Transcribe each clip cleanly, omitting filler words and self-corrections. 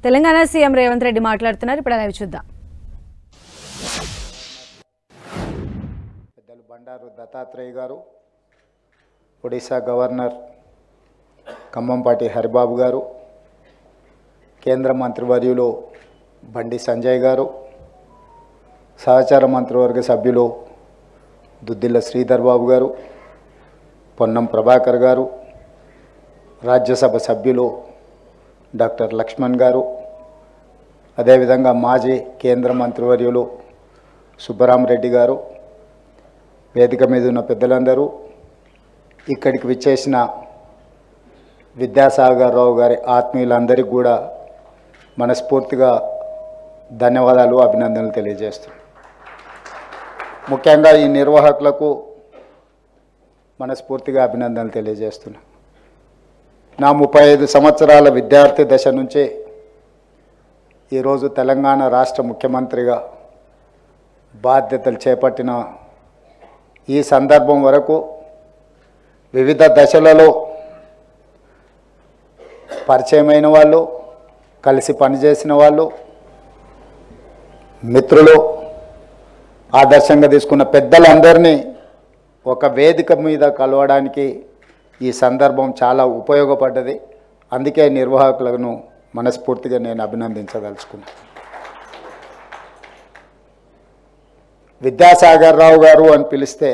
Telangana CM Revanth Reddy మాట్లాడుతున్నారు. ఇప్పుడు live చూద్దాం. పెద్దలు బండారు దత్తాత్రేయ గారు, ఒడిశా గవర్నర్ ఖమ్మంపాటి హరిబాబు గారు, కేంద్ర మంత్రివర్యులు బండి సంజయ్ గారు, సహచార మంత్రివర్గ సభ్యులు దుద్దిల్ల శ్రీధర్ బాబు గారు, పొన్నం ప్రభాకర్ గారు, రాజ్యసభ సభ్యులు డాక్టర్ లక్ష్మణ్ గారు, అదేవిధంగా మాజీ కేంద్ర మంత్రివర్యులు సుబ్బరామరెడ్డి గారు, వేదిక మీద ఉన్న పెద్దలందరూ, ఇక్కడికి విచ్చేసిన విద్యాసాగర్ రావు గారి ఆత్మీయులందరికీ కూడా మనస్ఫూర్తిగా ధన్యవాదాలు, అభినందనలు తెలియజేస్తున్నాను. ముఖ్యంగా ఈ నిర్వాహకులకు మనస్ఫూర్తిగా అభినందనలు తెలియజేస్తున్నాను. నా 35 సంవత్సరాల విద్యార్థి దశ నుంచే ఈరోజు తెలంగాణ రాష్ట్ర ముఖ్యమంత్రిగా బాధ్యతలు చేపట్టిన ఈ సందర్భం వరకు వివిధ దశలలో పరిచయమైన వాళ్ళు, కలిసి పనిచేసిన వాళ్ళు, మిత్రులు, ఆదర్శంగా తీసుకున్న పెద్దలందరినీ ఒక వేదిక మీద కలవడానికి ఈ సందర్భం చాలా ఉపయోగపడ్డది. అందుకే నిర్వాహకులను మనస్ఫూర్తిగా నేను అభినందించదలుచుకున్నాను. విద్యాసాగర్ రావు గారు అని పిలిస్తే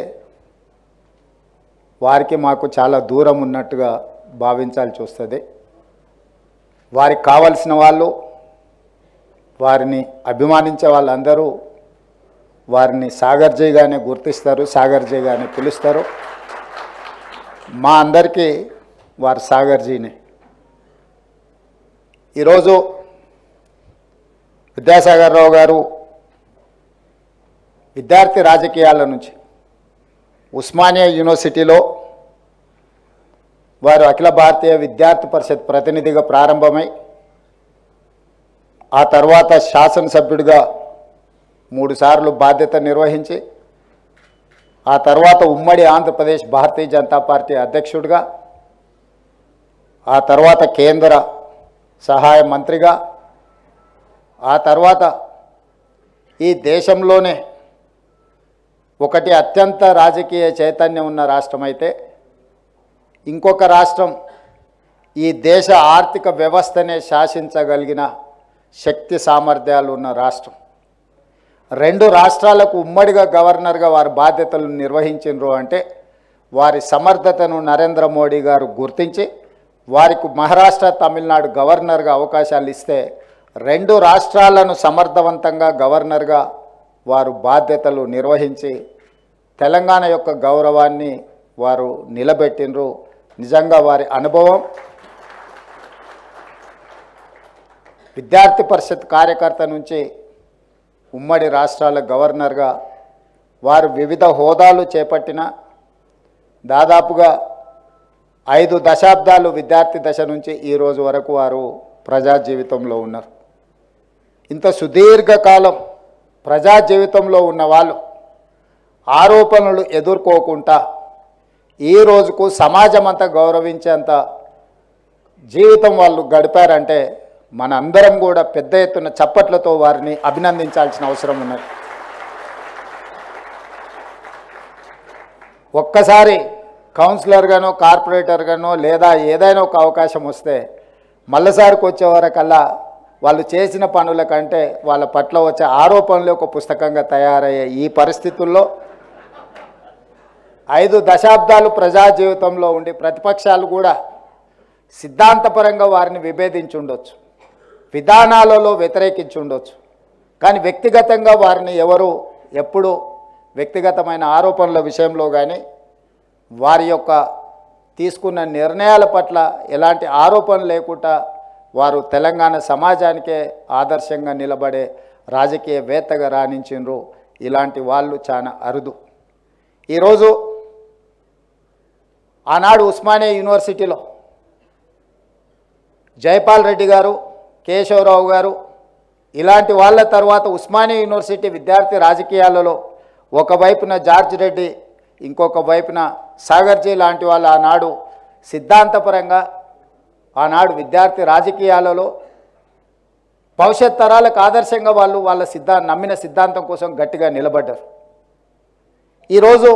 వారికి మాకు చాలా దూరం ఉన్నట్టుగా భావించాల్సి వస్తుంది. వారికి కావలసిన వాళ్ళు, వారిని అభిమానించే వాళ్ళందరూ వారిని సాగర్జీగానే గుర్తిస్తారు, సాగర్జీగానే పిలుస్తారు. మా అందరికీ వారు సాగర్జీనే. ఈరోజు విద్యాసాగర్ రావు గారు విద్యార్థి రాజకీయాల నుంచి ఉస్మానియా యూనివర్సిటీలో వారు అఖిల భారతీయ విద్యార్థి పరిషత్ ప్రతినిధిగా ప్రారంభమై ఆ తర్వాత శాసనసభ్యుడిగా 3 సార్లు బాధ్యత నిర్వహించి ఆ తర్వాత ఉమ్మడి ఆంధ్రప్రదేశ్ భారతీయ జనతా పార్టీ అధ్యక్షుడిగా, ఆ తర్వాత కేంద్ర సహాయ మంత్రిగా, ఆ తర్వాత ఈ దేశంలోనే ఒకటి అత్యంత రాజకీయ చైతన్యం ఉన్న రాష్ట్రం అయితే ఇంకొక రాష్ట్రం ఈ దేశ ఆర్థిక వ్యవస్థనే శాసించగలిగిన శక్తి సామర్థ్యాలు ఉన్న రాష్ట్రం. 2 రాష్ట్రాలకు ఉమ్మడిగా గవర్నర్గా వారి బాధ్యతలు నిర్వహించినరు అంటే వారి సమర్థతను నరేంద్ర మోడీ గారు గుర్తించి వారికి మహారాష్ట్ర, తమిళనాడు గవర్నర్గా అవకాశాలు ఇస్తే 2 రాష్ట్రాలను సమర్థవంతంగా గవర్నర్గా వారు బాధ్యతలు నిర్వహించి తెలంగాణ యొక్క గౌరవాన్ని వారు నిలబెట్టినరు. నిజంగా వారి అనుభవం, విద్యార్థి పరిషత్ కార్యకర్త నుంచి ఉమ్మడి రాష్ట్రాల గవర్నర్గా వారు వివిధ హోదాలు చేపట్టిన దాదాపుగా 5 దశాబ్దాలు విద్యార్థి దశ నుంచి ఈ రోజు వరకు వారు ప్రజా జీవితంలో ఉన్నారు. ఇంత సుదీర్ఘకాలం ప్రజా జీవితంలో ఉన్న వాళ్ళు ఆరోపణలు ఎదుర్కోకుండా ఈ రోజుకు సమాజం అంతా గౌరవించేంత జీవితం వాళ్ళు గడిపారంటే మన అందరం కూడా పెద్ద ఎత్తున చప్పట్లతో వారిని అభినందించాల్సిన అవసరం ఉన్నది. ఒక్కసారి కౌన్సిలర్గానో, కార్పొరేటర్గానో లేదా ఏదైనా ఒక అవకాశం వస్తే మళ్ళీసారికి వచ్చే వరకల్లా వాళ్ళు చేసిన పనుల కంటే వాళ్ళ పట్ల వచ్చే ఆరోపణలు ఒక పుస్తకంగా తయారయ్యే ఈ పరిస్థితుల్లో 5 దశాబ్దాలు ప్రజా జీవితంలో ఉండి ప్రతిపక్షాలు కూడా సిద్ధాంతపరంగా వారిని విభేదించి ఉండొచ్చు, విధానాలలో వ్యతిరేకించి ఉండొచ్చు, కానీ వ్యక్తిగతంగా వారిని ఎవరు ఎప్పుడు వ్యక్తిగతమైన ఆరోపణల విషయంలో కానీ వారి యొక్క తీసుకున్న నిర్ణయాల పట్ల ఎలాంటి ఆరోపణ లేకుండా వారు తెలంగాణ సమాజానికే ఆదర్శంగా నిలబడే రాజకీయవేత్తగా రాణించిండ్రు. ఇలాంటి వాళ్ళు చాలా అరుదు. ఈరోజు ఆనాడు ఉస్మానియా యూనివర్సిటీలో జైపాల్ రెడ్డి గారు, కేశవరావు గారు ఇలాంటి వాళ్ళ తర్వాత ఉస్మానియా యూనివర్సిటీ విద్యార్థి రాజకీయాలలో ఒకవైపున జార్జ్ రెడ్డి, ఇంకొక వైపున సాగర్జీ లాంటి వాళ్ళు ఆనాడు సిద్ధాంతపరంగా ఆనాడు విద్యార్థి రాజకీయాలలో భవిష్యత్ తరాలకు ఆదర్శంగా వాళ్ళు వాళ్ళ నమ్మిన సిద్ధాంతం కోసం గట్టిగా నిలబడ్డారు. ఈరోజు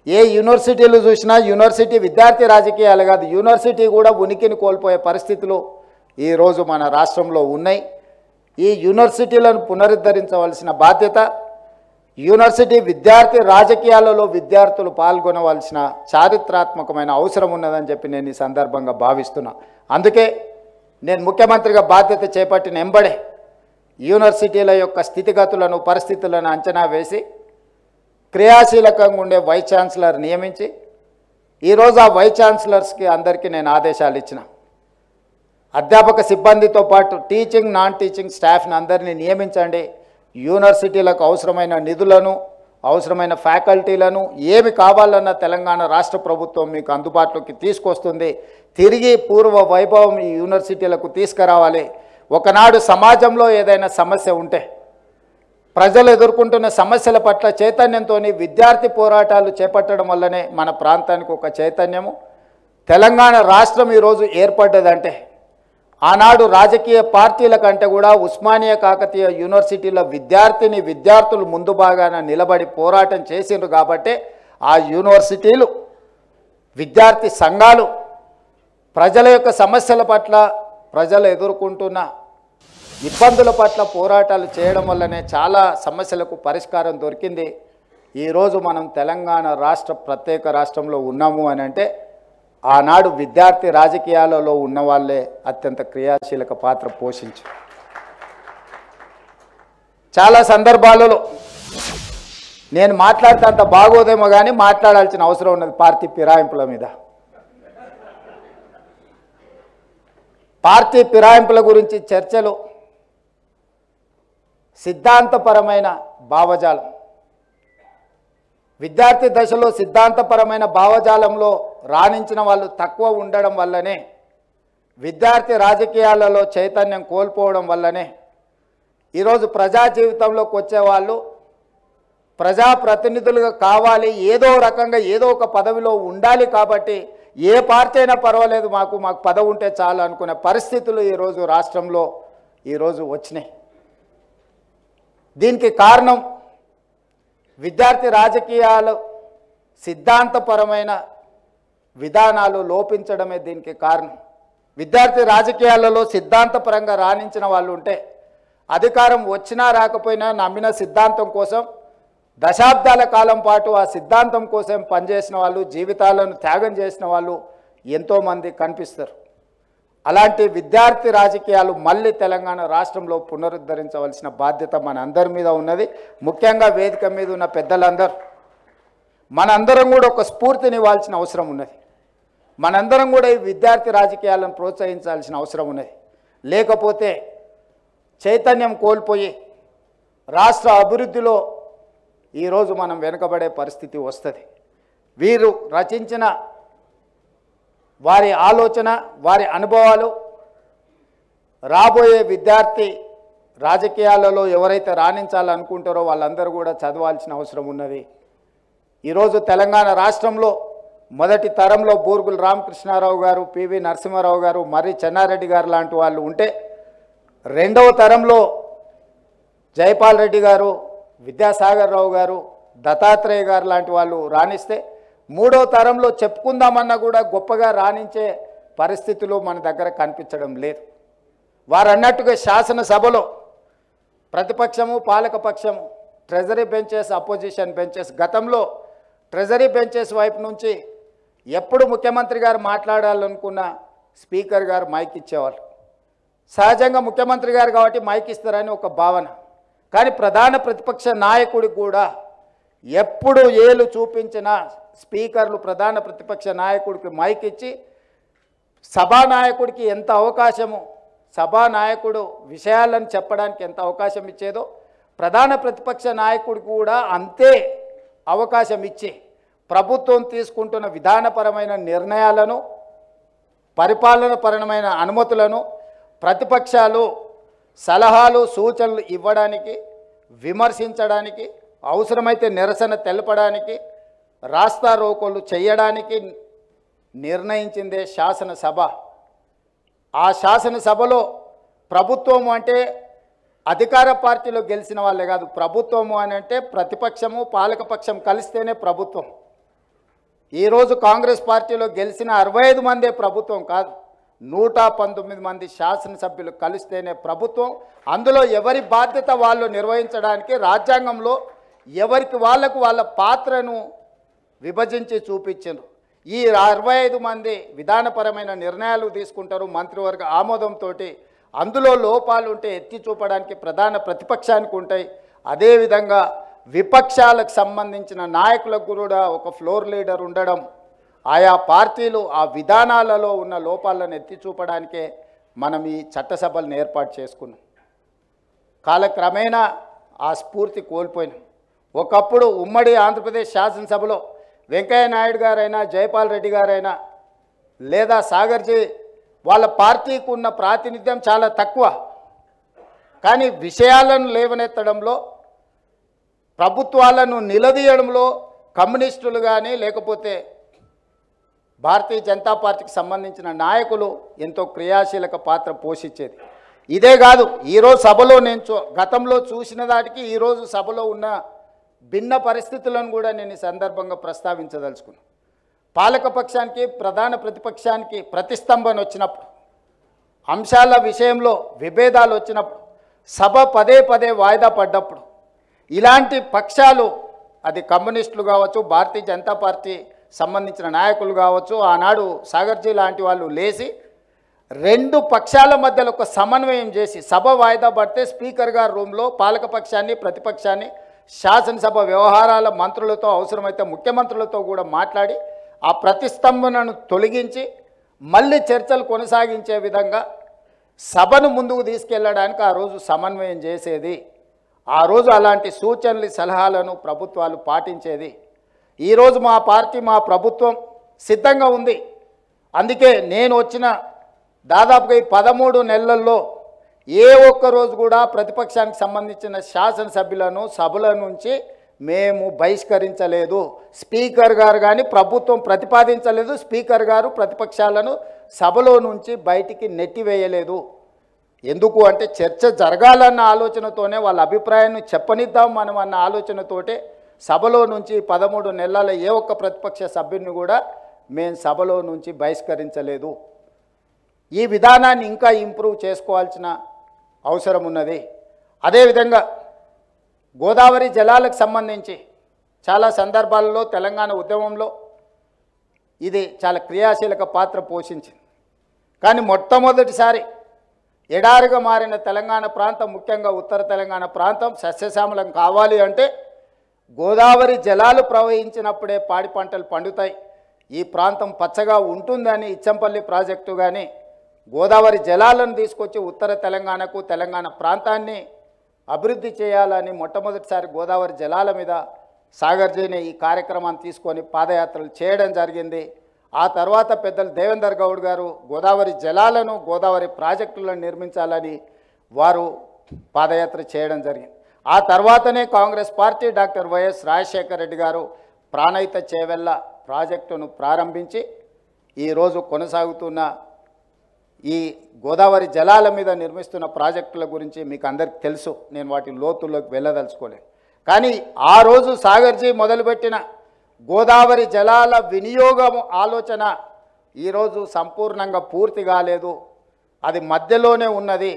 ఏ యూనివర్సిటీలు చూసినా యూనివర్సిటీ విద్యార్థి రాజకీయాలు కాదు, యూనివర్సిటీ కూడా ఉనికిని కోల్పోయే పరిస్థితులు ఈరోజు మన రాష్ట్రంలో ఉన్నాయి. ఈ యూనివర్సిటీలను పునరుద్ధరించవలసిన బాధ్యత, యూనివర్సిటీ విద్యార్థి రాజకీయాలలో విద్యార్థులు పాల్గొనవలసిన చారిత్రాత్మకమైన అవసరం ఉన్నదని చెప్పి నేను ఈ సందర్భంగా భావిస్తున్నా. అందుకే నేను ముఖ్యమంత్రిగా బాధ్యత చేపట్టిన ఎంబడే యూనివర్సిటీల యొక్క స్థితిగతులను పరిస్థితులను అంచనా వేసి క్రియాశీలకంగా ఉండే వైస్ ఛాన్సలర్ నియమించి ఈరోజు ఆ వైస్ ఛాన్సలర్స్కి అందరికీ నేను ఆదేశాలు ఇచ్చిన. అధ్యాపక సిబ్బందితో పాటు టీచింగ్ నాన్ టీచింగ్ స్టాఫ్ని అందరినీ నియమించండి. యూనివర్సిటీలకు అవసరమైన నిధులను అవసరమైన ఫ్యాకల్టీలను ఏమి కావాలన్న తెలంగాణ రాష్ట్ర ప్రభుత్వం మీకు అందుబాటులోకి తీసుకొస్తుంది. తిరిగి పూర్వ వైభవం ఈ యూనివర్సిటీలకు తీసుకురావాలి. ఒకనాడు సమాజంలో ఏదైనా సమస్య ఉంటే ప్రజలు ఎదుర్కొంటున్న సమస్యల పట్ల చైతన్యంతో విద్యార్థి పోరాటాలు చేపట్టడం వల్లనే మన ప్రాంతానికి ఒక చైతన్యము. తెలంగాణ రాష్ట్రం ఈరోజు ఏర్పడ్డదంటే ఆనాడు రాజకీయ పార్టీల కంటే కూడా ఉస్మానియా కాకతీయ యూనివర్సిటీలో విద్యార్థులు ముందు భాగాన నిలబడి పోరాటం చేసిండ్రు కాబట్టి ఆ యూనివర్సిటీలు విద్యార్థి సంఘాలు ప్రజల యొక్క సమస్యల పట్ల ప్రజలు ఎదుర్కొంటున్న ఇబ్బందుల పట్ల పోరాటాలు చేయడం వల్లనే చాలా సమస్యలకు పరిష్కారం దొరికింది. ఈరోజు మనం తెలంగాణ రాష్ట్ర ప్రత్యేక రాష్ట్రంలో ఉన్నాము అని అంటే ఆనాడు విద్యార్థి రాజకీయాలలో ఉన్న వాళ్ళే అత్యంత క్రియాశీలక పాత్ర పోషించు. చాలా సందర్భాలలో నేను మాట్లాడితే అంత బాగోదేమో కానీ మాట్లాడాల్సిన అవసరం ఉన్నది పార్టీ ఫిరాయింపుల మీద. పార్టీ ఫిరాయింపుల గురించి చర్చలు సిద్ధాంతపరమైన భావజాలం, విద్యార్థి దశలో సిద్ధాంతపరమైన భావజాలంలో రాణించిన వాళ్ళు తక్కువ ఉండడం వల్లనే విద్యార్థి రాజకీయాలలో చైతన్యం కోల్పోవడం వల్లనే ఈరోజు ప్రజా జీవితంలోకి వచ్చేవాళ్ళు ప్రజాప్రతినిధులుగా కావాలి, ఏదో రకంగా ఏదో ఒక పదవిలో ఉండాలి కాబట్టి ఏ పార్టీ అయినా పర్వాలేదు మాకు పదవి ఉంటే చాలు అనుకునే పరిస్థితులు ఈరోజు రాష్ట్రంలో ఈరోజు వచ్చినాయి. దీనికి కారణం విద్యార్థి రాజకీయాలు సిద్ధాంతపరమైన విధానాలు లోపించడమే దీనికి కారణం. విద్యార్థి రాజకీయాలలో సిద్ధాంతపరంగా రాణించిన వాళ్ళు ఉంటే అధికారం వచ్చినా రాకపోయినా నమ్మిన సిద్ధాంతం కోసం దశాబ్దాల కాలం పాటు ఆ సిద్ధాంతం కోసం పనిచేసిన వాళ్ళు, జీవితాలను త్యాగం చేసిన వాళ్ళు ఎంతోమంది కనిపిస్తారు. అలాంటి విద్యార్థి రాజకీయాలు మళ్ళీ తెలంగాణ రాష్ట్రంలో పునరుద్ధరించవలసిన బాధ్యత మన అందరి మీద ఉన్నది. ముఖ్యంగా వేదిక మీద ఉన్న పెద్దలందరూ మనందరం కూడా ఒక స్ఫూర్తిని ఇవ్వాల్సిన అవసరం ఉన్నది. మనందరం కూడా ఈ విద్యార్థి రాజకీయాలను ప్రోత్సహించాల్సిన అవసరం ఉన్నది. లేకపోతే చైతన్యం కోల్పోయి రాష్ట్ర అభివృద్ధిలో ఈరోజు మనం వెనుకబడే పరిస్థితి వస్తుంది. వీరు రచించిన వారి ఆలోచన, వారి అనుభవాలు రాబోయే విద్యార్థి రాజకీయాలలో ఎవరైతే రాణించాలనుకుంటారో వాళ్ళందరూ కూడా చదవాల్సిన అవసరం ఉన్నది. ఈరోజు తెలంగాణ రాష్ట్రంలో మొదటి తరంలో బూర్గుల రామకృష్ణారావు గారు, పివి నరసింహారావు గారు, మర్రి చెన్నారెడ్డి గారు లాంటి వాళ్ళు ఉంటే రెండవ తరంలో జైపాల్ రెడ్డి గారు, విద్యాసాగర్ రావు గారు, దత్తాత్రేయ గారు లాంటి వాళ్ళు రాణిస్తే మూడవ తరంలో చెప్పుకుందామన్నా కూడా గొప్పగా రాణించే పరిస్థితులు మన దగ్గర కనిపించడం లేదు. వారు అన్నట్టుగా శాసనసభలో ప్రతిపక్షము పాలకపక్షము ట్రెజరీ బెంచెస్, అపోజిషన్ బెంచెస్, గతంలో ట్రెజరీ బెంచెస్ వైపు నుంచి ఎప్పుడు ముఖ్యమంత్రి గారు మాట్లాడాలనుకున్న స్పీకర్ గారు మైక్ ఇచ్చేవాళ్ళు. సహజంగా ముఖ్యమంత్రి గారు కాబట్టి మైక్ ఇస్తారని ఒక భావన. కానీ ప్రధాన ప్రతిపక్ష నాయకుడికి కూడా ఎప్పుడు ఏలు చూపించిన స్పీకర్లు ప్రధాన ప్రతిపక్ష నాయకుడికి మైక్ ఇచ్చి సభానాయకుడికి ఎంత అవకాశము, సభానాయకుడు విషయాలను చెప్పడానికి ఎంత అవకాశం ఇచ్చేదో ప్రధాన ప్రతిపక్ష నాయకుడికి కూడా అంతే అవకాశం ఇచ్చి ప్రభుత్వం తీసుకుంటున్న విధానపరమైన నిర్ణయాలను, పరిపాలనపరమైన అనుమతులను ప్రతిపక్షాలు సలహాలు సూచనలు ఇవ్వడానికి, విమర్శించడానికి, అవసరమైతే నిరసన తెలపడానికి, రాస్తా రోకోలు చేయడానికి నిర్ణయించిందే శాసనసభ. ఆ శాసనసభలో ప్రభుత్వము అంటే అధికార పార్టీలో గెలిచిన వాళ్ళే కాదు, ప్రభుత్వము అని అంటే ప్రతిపక్షము పాలకపక్షం కలిస్తేనే ప్రభుత్వం. ఈరోజు కాంగ్రెస్ పార్టీలో గెలిచిన 65 మందే ప్రభుత్వం కాదు, 119 మంది శాసనసభ్యులు కలిస్తేనే ప్రభుత్వం. అందులో ఎవరి బాధ్యత వాళ్ళు నిర్వహించడానికి రాజ్యాంగంలో ఎవరికి వాళ్ళ పాత్రను విభజించి చూపించారు. ఈ 65 మంది విధానపరమైన నిర్ణయాలు తీసుకుంటారు మంత్రివర్గ ఆమోదంతో. అందులో లోపాలు ఉంటే ఎత్తి చూపడానికి ప్రధాన ప్రతిపక్షానికి ఉంటాయి. అదేవిధంగా విపక్షాలకు సంబంధించిన నాయకులకు కూడా ఒక ఫ్లోర్ లీడర్ ఉండడం, ఆయా పార్టీలు ఆ విధానాలలో ఉన్న లోపాలను ఎత్తి చూపడానికే మనం ఈ చట్టసభలను ఏర్పాటు చేసుకున్నాం. కాలక్రమేణా ఆ స్ఫూర్తి కోల్పోయినాం. ఒకప్పుడు ఉమ్మడి ఆంధ్రప్రదేశ్ శాసనసభలో వెంకయ్య నాయుడు గారైనా జైపాల్ రెడ్డి గారైనా లేదా సాగర్జీ వాళ్ళ పార్టీకి ఉన్న ప్రాతినిధ్యం చాలా తక్కువ. కానీ విషయాలను లేవనెత్తడంలో, ప్రభుత్వాలను నిలదీయడంలో కమ్యూనిస్టులు కానీ లేకపోతే భారతీయ జనతా పార్టీకి సంబంధించిన నాయకులు ఎంతో క్రియాశీలక పాత్ర పోషించేది. ఇదే కాదు, ఈరోజు సభలో నేను గతంలో చూసిన దాటికి ఈరోజు సభలో ఉన్న భిన్న పరిస్థితులను కూడా నేను ఈ సందర్భంగా ప్రస్తావించదలుచుకున్నాను. పాలకపక్షానికి ప్రధాన ప్రతిపక్షానికి ప్రతిస్తంభన వచ్చినప్పుడు, అంశాల విషయంలో విభేదాలు వచ్చినప్పుడు, సభ పదే పదే వాయిదా పడ్డప్పుడు ఇలాంటి పక్షాలు, అది కమ్యూనిస్టులు కావచ్చు, భారతీయ జనతా పార్టీ సంబంధించిన నాయకులు కావచ్చు, ఆనాడు సాగర్జీ లాంటి వాళ్ళు లేచి 2 పక్షాల మధ్యలో ఒక సమన్వయం చేసి సభ వాయిదా పడితే స్పీకర్ గారి రూమ్లో పాలకపక్షాన్ని ప్రతిపక్షాన్ని శాసనసభ వ్యవహారాల మంత్రులతో అవసరమైతే ముఖ్యమంత్రులతో కూడా మాట్లాడి ఆ ప్రతిస్తంభనను తొలగించి మళ్ళీ చర్చలు కొనసాగించే విధంగా సభను ముందుకు తీసుకెళ్లడానికి ఆ రోజు సమన్వయం చేసేది. ఆ రోజు అలాంటి సూచనలు సలహాలను ప్రభుత్వాలు పాటించేది. ఈరోజు మా పార్టీ మా ప్రభుత్వం సిద్ధంగా ఉంది. అందుకే నేను వచ్చిన దాదాపుగా ఈ 13 నెలల్లో ఏ ఒక్క రోజు కూడా ప్రతిపక్షానికి సంబంధించిన శాసనసభ్యులను సభల నుంచి మేము బహిష్కరించలేదు. స్పీకర్ గారు కానీ ప్రభుత్వం ప్రతిపాదించలేదు. స్పీకర్ గారు ప్రతిపక్షాలను సభలో నుంచి బయటికి నెట్టివేయలేదు. ఎందుకు అంటే చర్చ జరగాలన్న ఆలోచనతోనే, వాళ్ళ అభిప్రాయాన్ని చెప్పనిద్దాం మనం అన్న ఆలోచనతోటే సభలో నుంచి 13 నెలల ఏ ఒక్క ప్రతిపక్ష సభ్యుని కూడా మేము సభలో నుంచి బహిష్కరించలేదు. ఈ విధానాన్ని ఇంకా ఇంప్రూవ్ చేసుకోవాల్సిన అవసరం ఉన్నది. అదేవిధంగా గోదావరి జలాలకు సంబంధించి చాలా సందర్భాలలో తెలంగాణ ఉద్యమంలో ఇది చాలా క్రియాశీలక పాత్ర పోషించింది. కానీ మొట్టమొదటిసారి ఎడారిగా మారిన తెలంగాణ ప్రాంతం, ముఖ్యంగా ఉత్తర తెలంగాణ ప్రాంతం సస్యశ్యామలం కావాలి అంటే గోదావరి జలాలు ప్రవహించినప్పుడే పాడి పంటలు పండుతాయి, ఈ ప్రాంతం పచ్చగా ఉంటుందని ఇచ్చంపల్లి ప్రాజెక్టు కానీ గోదావరి జలాలను తీసుకొచ్చి ఉత్తర తెలంగాణకు తెలంగాణ ప్రాంతాన్ని అభివృద్ధి చేయాలని మొట్టమొదటిసారి గోదావరి జలాల మీద సాగర్జీని ఈ కార్యక్రమాన్ని తీసుకొని పాదయాత్రలు చేయడం జరిగింది. ఆ తర్వాత పెద్దలు దేవేందర్ గౌడ్ గారు గోదావరి జలాలను, గోదావరి ప్రాజెక్టులను నిర్మించాలని వారు పాదయాత్ర చేయడం జరిగింది. ఆ తర్వాతనే Congress party doctor YS Rajasekhara Reddy గారు ప్రాణహిత చేవెళ్ళ ప్రాజెక్టును ప్రారంభించి ఈరోజు కొనసాగుతున్న ఈ గోదావరి జలాల మీద నిర్మిస్తున్న ప్రాజెక్టుల గురించి మీకు అందరికీ తెలుసు, నేను వాటి లోతుల్లోకి వెళ్ళదలుచుకోలేదు. కానీ ఆ రోజు సాగర్జీ మొదలుపెట్టిన గోదావరి జలాల వినియోగం ఆలోచన ఈరోజు సంపూర్ణంగా పూర్తి కాలేదు, అది మధ్యలోనే ఉన్నది.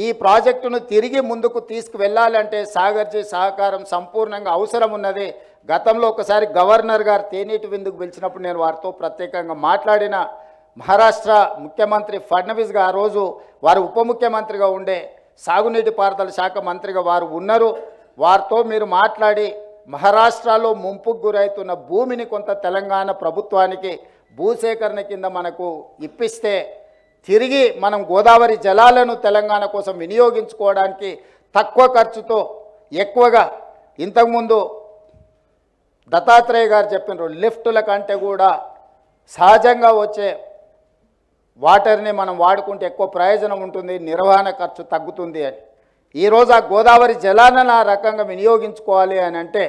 ఈ ప్రాజెక్టును తిరిగి ముందుకు తీసుకువెళ్ళాలంటే సాగర్జీ సహకారం సంపూర్ణంగా అవసరం ఉన్నది. గతంలో ఒకసారి గవర్నర్ గారు తేనీటి విందుకు పిలిచినప్పుడు నేను వారితో ప్రత్యేకంగా మాట్లాడిన మహారాష్ట్ర ముఖ్యమంత్రి ఫడ్నవీస్ గారు, ఆ రోజు వారు ఉప ముఖ్యమంత్రిగా ఉండే, సాగునీటి పారుదల శాఖ మంత్రిగా వారు ఉన్నారు, వారితో మీరు మాట్లాడి మహారాష్ట్రలో ముంపుకు గురవుతున్న భూమిని కొంత తెలంగాణ ప్రభుత్వానికి భూసేకరణ కింద మనకు ఇప్పిస్తే తిరిగి మనం గోదావరి జలాలను తెలంగాణ కోసం వినియోగించుకోవడానికి తక్కువ ఖర్చుతో ఎక్కువగా, ఇంతకుముందు దత్తాత్రేయ గారు చెప్పినారు, లిఫ్టుల కంటే కూడా సహజంగా వచ్చే వాటర్ని మనం వాడుకుంటే ఎక్కువ ప్రయోజనం ఉంటుంది, నిర్వహణ ఖర్చు తగ్గుతుంది అని. ఈరోజు ఆ గోదావరి జలాలను ఆ రకంగా వినియోగించుకోవాలి అని అంటే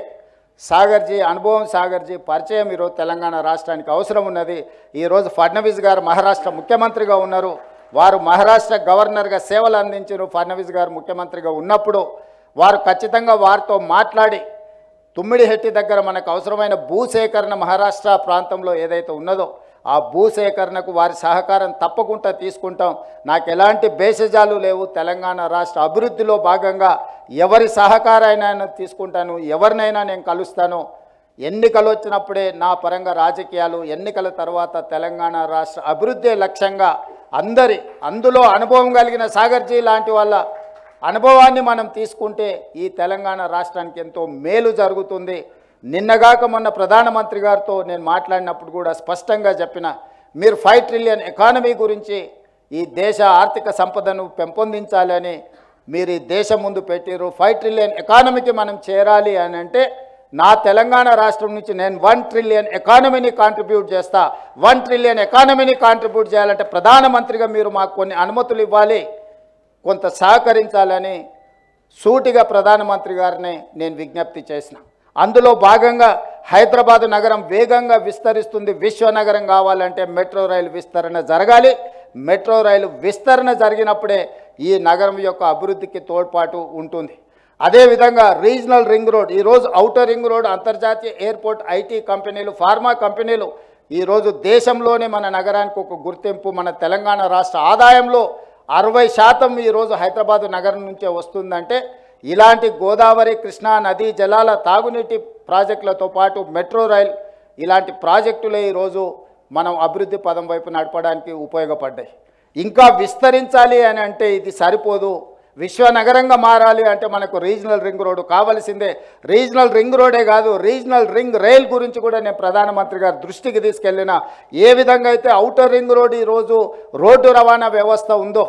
సాగర్జీ అనుభవం, సాగర్జీ పరిచయం ఈరోజు తెలంగాణ రాష్ట్రానికి అవసరం ఉన్నది. ఈరోజు ఫడ్నవీస్ గారు మహారాష్ట్ర ముఖ్యమంత్రిగా ఉన్నారు, వారు మహారాష్ట్ర గవర్నర్గా సేవలు అందించారు. ఫడ్నవీస్ గారు ముఖ్యమంత్రిగా ఉన్నప్పుడు వారు ఖచ్చితంగా వారితో మాట్లాడి తుమ్మిడిహెట్టి దగ్గర మనకు అవసరమైన భూసేకరణ మహారాష్ట్ర ప్రాంతంలో ఏదైతే ఉన్నదో ఆ భూసేకరణకు వారి సహకారం తప్పకుండా తీసుకుంటాం. నాకు ఎలాంటి భేషజాలు లేవు. తెలంగాణ రాష్ట్ర అభివృద్ధిలో భాగంగా ఎవరి సహకారాన్ని తీసుకుంటాను, ఎవరినైనా నేను కలుస్తాను. ఎన్నికలు వచ్చినప్పుడే నా పరంగా రాజకీయాలు, ఎన్నికల తర్వాత తెలంగాణ రాష్ట్ర అభివృద్ధి లక్ష్యంగా అందులో అనుభవం కలిగిన సాగర్జీ లాంటి వాళ్ళ అనుభవాన్ని మనం తీసుకుంటే ఈ తెలంగాణ రాష్ట్రానికి ఎంతో మేలు జరుగుతుంది. నిన్నగాక మొన్న ప్రధానమంత్రి గారితో నేను మాట్లాడినప్పుడు కూడా స్పష్టంగా చెప్పిన, మీరు 5 ట్రిలియన్ ఎకానమీ గురించి ఈ దేశ ఆర్థిక సంపదను పెంపొందించాలని మీరు ఈ దేశం ముందు పెట్టారు. 5 ట్రిలియన్ ఎకానమీకి మనం చేరాలి అని అంటే నా తెలంగాణ రాష్ట్రం నుంచి నేను 1 ట్రిలియన్ ఎకానమీని కాంట్రిబ్యూట్ చేస్తా. 1 ట్రిలియన్ ఎకానమీని కాంట్రిబ్యూట్ చేయాలంటే ప్రధానమంత్రిగా మీరు మాకు కొన్ని అనుమతులు ఇవ్వాలి, కొంత సహకరించాలని సూటిగా ప్రధానమంత్రి గారిని నేను విజ్ఞప్తి చేసిన. అందులో భాగంగా హైదరాబాద్ నగరం వేగంగా విస్తరిస్తుంది. విశ్వనగరం కావాలంటే మెట్రో రైలు విస్తరణ జరగాలి. మెట్రో రైలు విస్తరణ జరిగినప్పుడే ఈ నగరం యొక్క అభివృద్ధికి తోడ్పాటు ఉంటుంది. అదేవిధంగా రీజనల్ రింగ్ రోడ్, ఈరోజు ఔటర్ రింగ్ రోడ్, అంతర్జాతీయ ఎయిర్పోర్ట్, ఐటీ కంపెనీలు, ఫార్మా కంపెనీలు ఈరోజు దేశంలోనే మన నగరానికి ఒక గుర్తింపు. మన తెలంగాణ రాష్ట్ర ఆదాయంలో 60% ఈరోజు హైదరాబాద్ నగరం నుంచే వస్తుందంటే ఇలాంటి గోదావరి, కృష్ణా నదీ జలాల తాగునీటి ప్రాజెక్టులతో పాటు మెట్రో రైల్ ఇలాంటి ప్రాజెక్టులే ఈరోజు మనం అభివృద్ధి పదం వైపు నడపడానికి ఉపయోగపడ్డాయి. ఇంకా విస్తరించాలి అని అంటే ఇది సరిపోదు. విశ్వనగరంగా మారాలి అంటే మనకు రీజనల్ రింగ్ రోడ్డు కావాల్సిందే. రీజనల్ రింగ్ రోడే కాదు, రీజనల్ రింగ్ రైల్ గురించి కూడా నేను ప్రధానమంత్రి గారి దృష్టికి తీసుకెళ్ళిన. ఏ విధంగా అయితే ఔటర్ రింగ్ రోడ్ ఈరోజు రోడ్డు రవాణా వ్యవస్థ ఉందో,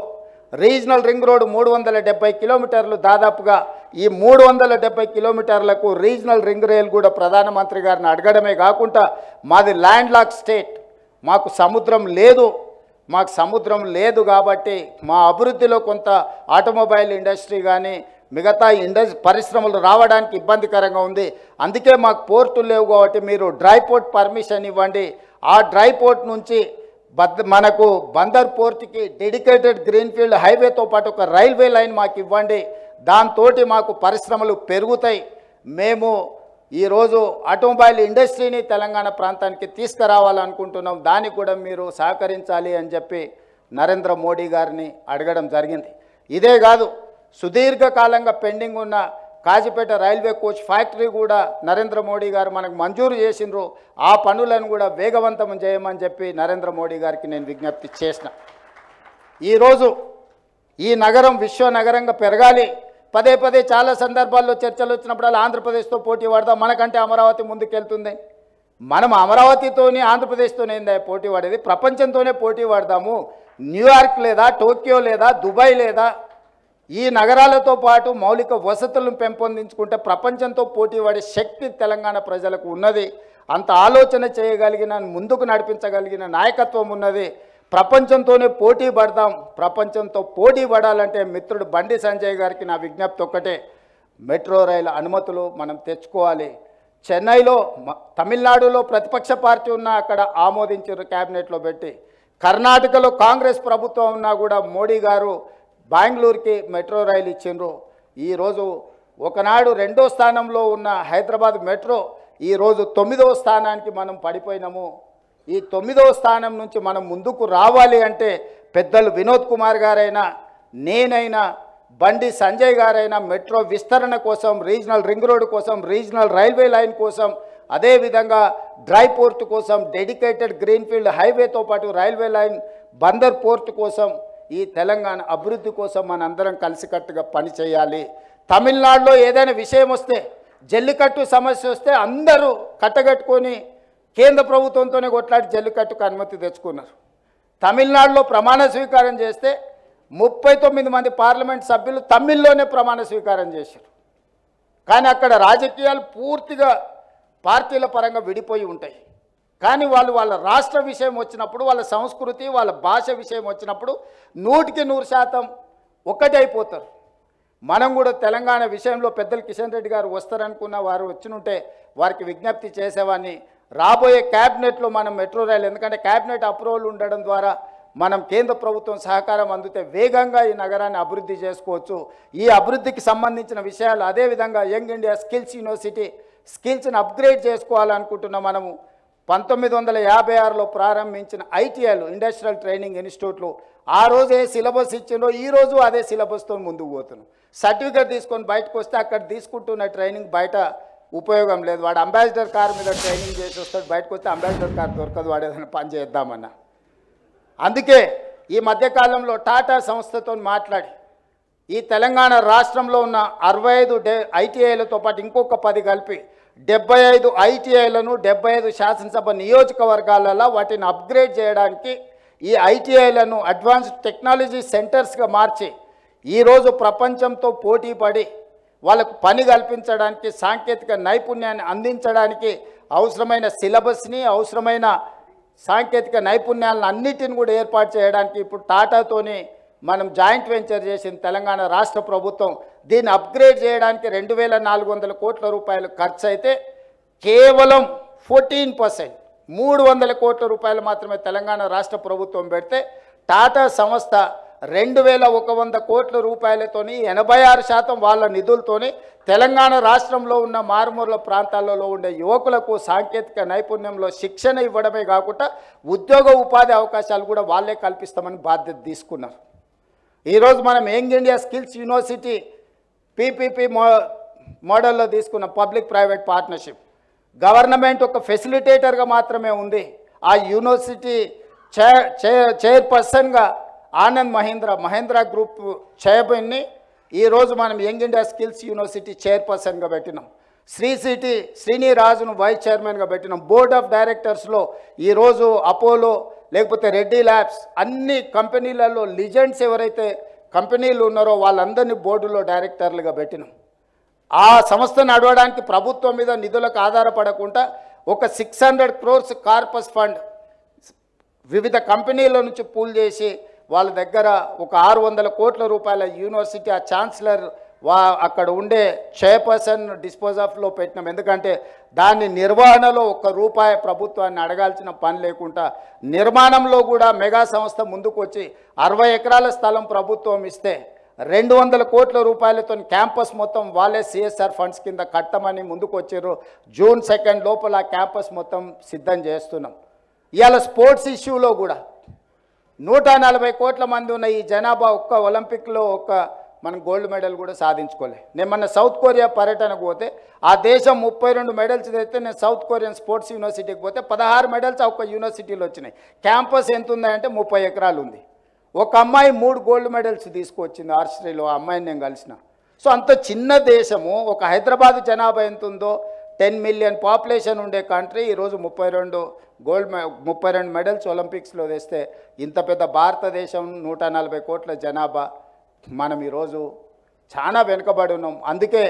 రీజనల్ రింగ్ రోడ్ 370 కిలోమీటర్లు, దాదాపుగా ఈ 370 కిలోమీటర్లకు రీజనల్ రింగ్ రైల్ కూడా ప్రధానమంత్రి గారిని అడగడమే కాకుండా, మాది ల్యాండ్ లాక్ స్టేట్, మాకు సముద్రం లేదు కాబట్టి మా అభివృద్ధిలో కొంత ఆటోమొబైల్ ఇండస్ట్రీ కానీ మిగతా పరిశ్రమలు రావడానికి ఇబ్బందికరంగా ఉంది. అందుకే మాకు పోర్టులు లేవు కాబట్టి మీరు డ్రై పోర్ట్ పర్మిషన్ ఇవ్వండి. ఆ డ్రై పోర్ట్ నుంచి మనకు బందర్ పోర్ట్కి డెడికేటెడ్ గ్రీన్ఫీల్డ్ హైవేతో పాటు ఒక రైల్వే లైన్ మాకు ఇవ్వండి. దాంతో మాకు పరిశ్రమలు పెరుగుతాయి. మేము ఈరోజు ఆటోమొబైల్ ఇండస్ట్రీని తెలంగాణ ప్రాంతానికి తీసుకురావాలనుకుంటున్నాం. దానికి కూడా మీరు సహకరించాలి అని చెప్పి నరేంద్ర మోడీ గారిని అడగడం జరిగింది. ఇదే కాదు, సుదీర్ఘకాలంగా పెండింగ్ ఉన్న కాజీపేట రైల్వే కోచ్ ఫ్యాక్టరీ కూడా నరేంద్ర మోడీ గారు మనకు మంజూరు చేసినారు. ఆ పనులను కూడా వేగవంతం చేయమని చెప్పి నరేంద్ర మోడీ గారికి నేను విజ్ఞప్తి చేసిన. ఈరోజు ఈ నగరం విశ్వనగరంగా పెరగాలి. పదే పదే చాలా సందర్భాల్లో చర్చలు వచ్చినప్పుడల్లా ఆంధ్రప్రదేశ్తో పోటీ పడదాం, మనకంటే అమరావతి ముందుకెళ్తుంది. మనం అమరావతితోనే ఆంధ్రప్రదేశ్తోనే పోటీ పడేది, ప్రపంచంతోనే పోటీ పడదాము. న్యూయార్క్ లేదా, టోక్యో లేదా, దుబాయ్ లేదా, ఈ నగరాలతో పాటు మౌలిక వసతులను పెంపొందించుకుంటే ప్రపంచంతో పోటీ పడే శక్తి తెలంగాణ ప్రజలకు ఉన్నది. అంత ఆలోచన చేయగలిగిన, ముందుకు నడిపించగలిగిన నాయకత్వం ఉన్నది. ప్రపంచంతోనే పోటీ పడదాం. ప్రపంచంతో పోటీ పడాలంటే మిత్రుడు బండి సంజయ్ గారికి నా విజ్ఞప్తి ఒక్కటే, మెట్రో రైలు అనుమతులు మనం తెచ్చుకోవాలి. చెన్నైలో, తమిళనాడులో ప్రతిపక్ష పార్టీ ఉన్నా అక్కడ ఆమోదించారు, క్యాబినెట్లో పెట్టి. కర్ణాటకలో కాంగ్రెస్ ప్రభుత్వం ఉన్నా కూడా మోడీ గారు బెంగళూరుకి మెట్రో రైలు ఇచ్చిండ్రు. ఈరోజు ఒకనాడు 2వ స్థానంలో ఉన్న హైదరాబాద్ మెట్రో ఈరోజు 9వ స్థానానికి మనం పడిపోయినాము. ఈ 9వ స్థానం నుంచి మనం ముందుకు రావాలి అంటే పెద్దలు వినోద్ కుమార్ గారైనా, నేనైనా, బండి సంజయ్ గారైనా మెట్రో విస్తరణ కోసం, రీజనల్ రింగ్ రోడ్ కోసం, రీజనల్ రైల్వే లైన్ కోసం, అదేవిధంగా డ్రై పోర్ట్ కోసం, డెడికేటెడ్ గ్రీన్ఫీల్డ్ హైవేతో పాటు రైల్వే లైన్, బందర్ పోర్ట్ కోసం, ఈ తెలంగాణ అభివృద్ధి కోసం మనందరం కలిసికట్టుగా పనిచేయాలి. తమిళనాడులో ఏదైనా విషయం వస్తే, జల్లికట్టు సమస్య వస్తే అందరూ కట్టగట్టుకొని కేంద్ర ప్రభుత్వంతోనే కొట్లాడి జల్లికట్టుకు అనుమతి తెచ్చుకున్నారు. తమిళనాడులో ప్రమాణ స్వీకారం చేస్తే 39 మంది పార్లమెంట్ సభ్యులు తమిళ్లోనే ప్రమాణ స్వీకారం చేశారు. కానీ అక్కడ రాజకీయాలు పూర్తిగా పార్టీల పరంగా విడిపోయి ఉంటాయి. కానీ వాళ్ళ రాష్ట్ర విషయం వచ్చినప్పుడు, వాళ్ళ సంస్కృతి, వాళ్ళ భాష విషయం వచ్చినప్పుడు 100% ఒక్కటే అయిపోతారు. మనం కూడా తెలంగాణ విషయంలో పెద్దలు కిషన్ రెడ్డి గారు వస్తారనుకున్న వారు వచ్చినుంటే వారికి విజ్ఞప్తి చేసేవాడిని. రాబోయే క్యాబినెట్లో మనం మెట్రో రైలు, ఎందుకంటే క్యాబినెట్ అప్రూవల్ ఉండడం ద్వారా మనం కేంద్ర ప్రభుత్వం సహకారం అందితే వేగంగా ఈ నగరాన్ని అభివృద్ధి చేసుకోవచ్చు. ఈ అభివృద్ధికి సంబంధించిన విషయాలు అదేవిధంగా యంగ్ ఇండియా స్కిల్స్ యూనివర్సిటీ స్కిల్స్ని అప్గ్రేడ్ చేసుకోవాలనుకుంటున్నాం. మనము 1956లో ప్రారంభించిన ఐటీఐలు ఇండస్ట్రియల్ ట్రైనింగ్ ఇన్స్టిట్యూట్లు ఆ రోజు ఏ సిలబస్ ఇచ్చిందో ఈరోజు అదే సిలబస్తో ముందుకు పోతున్నాం. సర్టిఫికేట్ తీసుకొని బయటకు వస్తే అక్కడ తీసుకుంటున్న ట్రైనింగ్ బయట ఉపయోగం లేదు. వాడు అంబాసిడర్ కార్ మీద ట్రైనింగ్ చేసి వస్తాడు, బయటకు వస్తే అంబాసిడర్ కార్ దొరకదు, వాడు ఏదైనా పని చేద్దామన్నా. అందుకే ఈ మధ్యకాలంలో టాటా సంస్థతో మాట్లాడి ఈ తెలంగాణ రాష్ట్రంలో ఉన్న 65 ఐటీఐలతో పాటు ఇంకొక 10 కలిపి 75 ఐటీఐలను 75 శాసనసభ నియోజకవర్గాలలో వాటిని అప్గ్రేడ్ చేయడానికి ఈ ఐటీఐలను అడ్వాన్స్డ్ టెక్నాలజీ సెంటర్స్గా మార్చి ఈరోజు ప్రపంచంతో పోటీ పడి వాళ్ళకు పని కల్పించడానికి సాంకేతిక నైపుణ్యాన్ని అందించడానికి అవసరమైన సిలబస్ని అవసరమైన సాంకేతిక నైపుణ్యాలను అన్నిటిని కూడా ఏర్పాటు చేయడానికి ఇప్పుడు టాటాతోని మనం జాయింట్ వెంచర్ చేసిన తెలంగాణ రాష్ట్ర ప్రభుత్వం దీన్ని అప్గ్రేడ్ చేయడానికి 2400 కోట్ల రూపాయలు ఖర్చు అయితే కేవలం 14% 300 కోట్ల రూపాయలు మాత్రమే తెలంగాణ రాష్ట్ర ప్రభుత్వం పెడితే టాటా సంస్థ 2100 కోట్ల రూపాయలతోని 86% వాళ్ళ నిధులతోని తెలంగాణ రాష్ట్రంలో ఉన్న మారుమూల ప్రాంతాలలో ఉండే యువకులకు సాంకేతిక నైపుణ్యంలో శిక్షణ ఇవ్వడమే కాకుండా ఉద్యోగ ఉపాధి అవకాశాలు కూడా వాళ్ళే కల్పిస్తామని బాధ్యత తీసుకున్నారు. ఈరోజు మనం young India skills university PPP మోడల్లో తీసుకున్న పబ్లిక్ ప్రైవేట్ పార్ట్నర్షిప్ గవర్నమెంట్ ఒక ఫెసిలిటేటర్గా మాత్రమే ఉంది. ఆ యూనివర్సిటీ చైర్పర్సన్గా ఆనంద్ మహేంద్ర గ్రూప్ చైర్మన్ని ఈరోజు మనం యంగ్ ఇండియా స్కిల్స్ యూనివర్సిటీ చైర్పర్సన్గా పెట్టినాం. శ్రీనిరాజును వైస్ చైర్మన్గా పెట్టినాం. బోర్డ్ ఆఫ్ డైరెక్టర్స్లో ఈరోజు అపోలో లేకపోతే రెడ్డి ల్యాబ్స్ అన్ని కంపెనీలలో లిజెండ్స్ ఎవరైతే కంపెనీలు ఉన్నారో వాళ్ళందరినీ బోర్డులో డైరెక్టర్లుగా పెట్టినాం. ఆ సంస్థ నడవడానికి ప్రభుత్వం మీద నిధులకు ఆధారపడకుండా ఒక 600 crores కార్పస్ ఫండ్ వివిధ కంపెనీల నుంచి పూల్ చేసి వాళ్ళ దగ్గర ఒక 600 కోట్ల రూపాయల యూనివర్సిటీ ఆ ఛాన్సలర్ అక్కడ ఉండే చైర్పర్సన్ డిస్పోజ్ ఆఫ్లో పెట్టినాం. ఎందుకంటే దాని నిర్వహణలో ₹1 ప్రభుత్వాన్ని అడగాల్సిన పని లేకుండా నిర్మాణంలో కూడా మెగా సంస్థ ముందుకు వచ్చి 60 ఎకరాల స్థలం ప్రభుత్వం ఇస్తే 200 కోట్ల రూపాయలతో క్యాంపస్ మొత్తం వాళ్ళే సిఎస్ఆర్ ఫండ్స్ కింద కట్టమని ముందుకు వచ్చారు. June 2 లోపల క్యాంపస్ మొత్తం సిద్ధం చేస్తున్నాం. ఇవాళ స్పోర్ట్స్ ఇష్యూలో కూడా 140 కోట్ల మంది ఉన్న ఈ జనాభా ఒక్క ఒలింపిక్లో మనం గోల్డ్ మెడల్ కూడా సాధించుకోలే. నేను మొన్న సౌత్ కొరియా పర్యటనకు పోతే ఆ దేశం 32 మెడల్స్ తెస్తే నేను సౌత్ కొరియన్ స్పోర్ట్స్ యూనివర్సిటీకి పోతే 16 మెడల్స్ ఒక్క యూనివర్సిటీలో వచ్చినాయి. క్యాంపస్ ఎంత ఉందంటే 30 ఎకరాలు ఉంది. ఒక అమ్మాయి 3 గోల్డ్ మెడల్స్ తీసుకొచ్చింది ఆర్చరీలో. ఆ అమ్మాయిని నేను కలిసిన. సో అంత చిన్న దేశము, ఒక హైదరాబాద్ జనాభా ఎంత ఉందో 10 million పాపులేషన్ ఉండే కంట్రీ ఈరోజు 32 మెడల్స్ ఒలింపిక్స్లో తెస్తే ఇంత పెద్ద భారతదేశం 140 కోట్ల జనాభా మనం ఈరోజు చాలా వెనుకబడి ఉన్నాం. అందుకే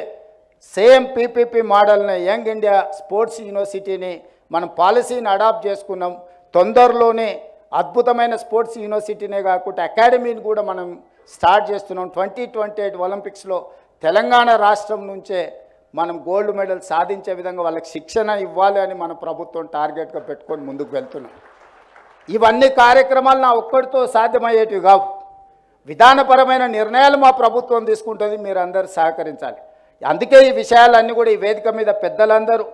సేమ్ పీపీపీ మోడల్ని యంగ్ ఇండియా స్పోర్ట్స్ యూనివర్సిటీని మనం పాలసీని అడాప్ట్ చేసుకున్నాం. తొందరలోనే అద్భుతమైన స్పోర్ట్స్ యూనివర్సిటీనే కాకుండా అకాడమీని కూడా మనం స్టార్ట్ చేస్తున్నాం. 2028 ఒలింపిక్స్లో తెలంగాణ రాష్ట్రం నుంచే మనం గోల్డ్ మెడల్ సాధించే విధంగా వాళ్ళకి శిక్షణ ఇవ్వాలి అని మన ప్రభుత్వం టార్గెట్గా పెట్టుకొని ముందుకు వెళ్తున్నాం. ఇవన్నీ కార్యక్రమాలు నా ఒక్కడితో సాధ్యమయ్యేటివి కావు. విధానపరమైన నిర్ణయాలు మా ప్రభుత్వం తీసుకుంటుంది, మీరు అందరూ సహకరించాలి. అందుకే ఈ విషయాలన్నీ కూడా ఈ వేదిక మీద పెద్దలందరూ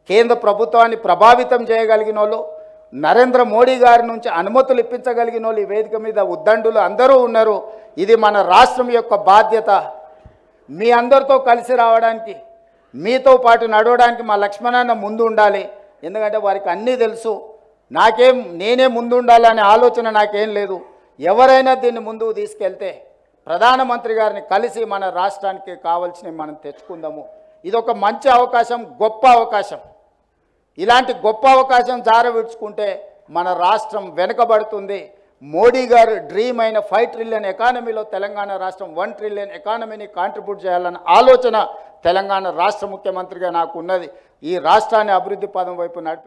కేంద్ర ప్రభుత్వాన్ని ప్రభావితం చేయగలిగిన వాళ్ళు, నరేంద్ర మోడీ గారి నుంచి అనుమతులు ఇప్పించగలిగిన వాళ్ళు ఈ వేదిక మీద ఉద్దండులు అందరూ ఉన్నారు. ఇది మన రాష్ట్రం యొక్క బాధ్యత. మీ అందరితో కలిసి రావడానికి, మీతో పాటు నడవడానికి మా లక్ష్మణన్న ముందు ఉండాలి. ఎందుకంటే వారికి అన్నీ తెలుసు. నేనే ముందు ఉండాలనే ఆలోచన నాకేం లేదు. ఎవరైనా దీన్ని ముందుకు తీసుకెళ్తే ప్రధానమంత్రి గారిని కలిసి మన రాష్ట్రానికి కావాల్సినవి మనం తెచ్చుకుందాము. ఇది ఒక మంచి అవకాశం, గొప్ప అవకాశం. ఇలాంటి గొప్ప అవకాశం జారవిడ్చుకుంటే మన రాష్ట్రం వెనుకబడుతుంది. మోడీ గారు డ్రీమ్ అయిన 5 trillion ఎకానమీలో తెలంగాణ రాష్ట్రం 1 trillion ఎకానమీని కాంట్రిబ్యూట్ చేయాలన్న ఆలోచన తెలంగాణ రాష్ట్ర ముఖ్యమంత్రిగా నాకు ఉన్నది. ఈ రాష్ట్రాన్ని అభివృద్ధి పదం వైపు నడిపి